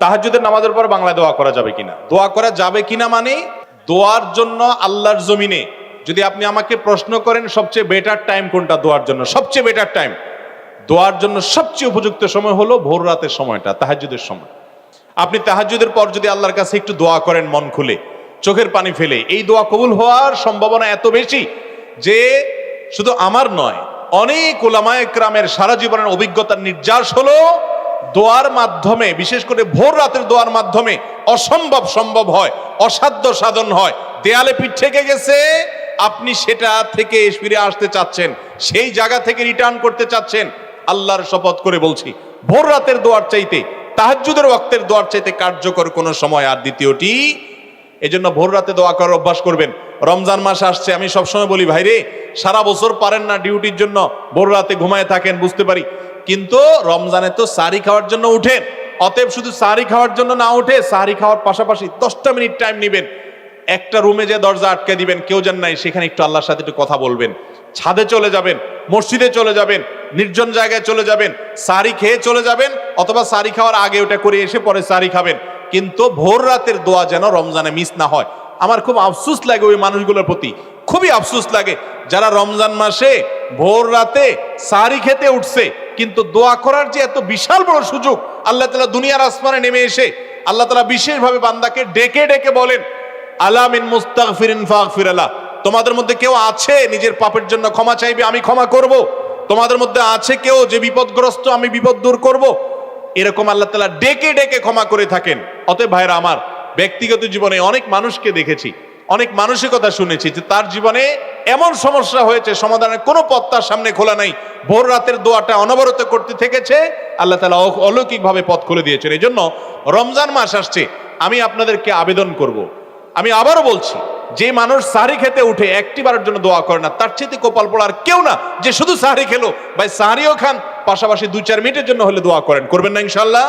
তাহাজ্জুদের নামাজের পর বাংলায় দোয়া করা যাবে কিনা? দোয়া করা যাবে কিনা মানে দোয়ার জন্য আল্লাহর জমিনে যদি আপনি আমাকে প্রশ্ন করেন সবচেয়ে বেটার টাইম কোনটা দোয়ার জন্য, সবচেয়ে বেটার টাইম দোয়ার জন্য সবচেয়ে উপযুক্ত সময় হলো ভোর রাতের সময়টা, তাহাজ্জুদের সময়। আপনি তাহাজ্জুদের পর যদি আল্লাহর কাছে একটু দোয়া করেন মন খুলে, চোখের পানি ফেলে, এই দোয়া কবুল হওয়ার সম্ভাবনা এত বেশি যে শুধু আমার নয়, অনেক উলামায়ে কেরামের সারা জীবনের অভিজ্ঞতার নির্যাস হলো দোয়ার মাধ্যমে, বিশেষ করে ভোর রাতের দোয়ার মাধ্যমে অসম্ভব সম্ভব হয়, অসাধ্য সাধন হয়। দেয়ালে পিঠ থেকে গেছে, আপনি সেটা থেকে ফিরে আসতে চাচ্ছেন, সেই জায়গা থেকে রিটার্ন করতে চাচ্ছেন, আল্লাহর শপথ করে বলছি ভোর রাতের দোয়ার চাইতে, তাহাজ্জুদের ওয়াক্তের দোয়ার চাইতে কার্যকর কোনো সময় আর দ্বিতীয়টি। এজন্য ভোর রাতে দোয়া করার অভ্যাস করবেন। রমজান মাস আসছে, আমি সবসময় বলি ভাইরে সারা বছর পারেন না ডিউটির জন্য ভোর রাতে ঘুমায় থাকেন, বুঝতে পারি, কিন্তু রমজানে তো সাহরি খাওয়ার জন্য উঠেন। অতএব শুধু সাহরি খাওয়ার জন্য না উঠে সাহরি খাওয়ার পাশাপাশি 10টা মিনিট টাইম নেবেন, একটা রুমে যে দরজা আটকে দিবেন, কেউ যেন নাই, সেখানে একটু আল্লাহর সাথে একটু কথা বলবেন, ছাদে চলে যাবেন, মসজিদে চলে যাবেন, নির্জন জায়গায় চলে যাবেন, সাহরি খেয়ে চলে যাবেন, অথবা সাহরি খাওয়ার আগে ওটা করে এসে পরে সাহরি খাবেন, কিন্তু ভোর রাতের দোয়া যেন রমজানে মিস না হয়। আমার খুব আফসোস লাগে ওই মানুষগুলোর প্রতি, খুবই আফসোস লাগে যারা রমজান মাসে ভোর রাতে সাহরি খেতে উঠছে, কিন্তু দোয়া করার যে এত বিশাল বড় সুযোগ আল্লাহ তাআলা দুনিয়ার আসমানে নেমে এসে আল্লাহ তাআলা বিশেষভাবে বান্দাকে ডেকে ডেকে বলেন, আলা মিন মুস্তাগফিরিন ফাগফির লাহ, তোমাদের মধ্যে কেউ আছে নিজের পাপের জন্য ক্ষমা চাইবে, আমি ক্ষমা করব। তোমাদের মধ্যে আছে কেউ যে বিপদগ্রস্ত, আমি বিপদ দূর করব। এরকম আল্লাহ তাআলা ডেকে ডেকে ক্ষমা করে থাকেন। অতএব ভাইরা আমার, ব্যক্তিগত জীবনে অনেক মানুষকে দেখেছি, অনেক মানুষের কথা শুনেছি যে তার জীবনে এমন সমস্যা হয়েছে সমাধানের কোনো পথ তার সামনে খোলা নাই, ভোর রাতের দোয়াটা অনবরত করতে থেকেছে, আল্লাহ তাআলা অলৌকিকভাবে পথ খুলে দিয়েছেন। এই জন্য রমজান মাস আসছে, আমি আপনাদেরকে আবেদন করব, আমি আবারও বলছি, যে মানুষ সাহরি খেতে উঠে একটিবারের জন্য দোয়া করে না, তার চেয়ে কপাল পোড়া আর কেউ না যে শুধু সাহরি খেলো। ভাই সাহরিও খান, পাশাপাশি 2-4 মিনিটের জন্য হলে দোয়া করেন, করবেন না ইনশাআল্লাহ?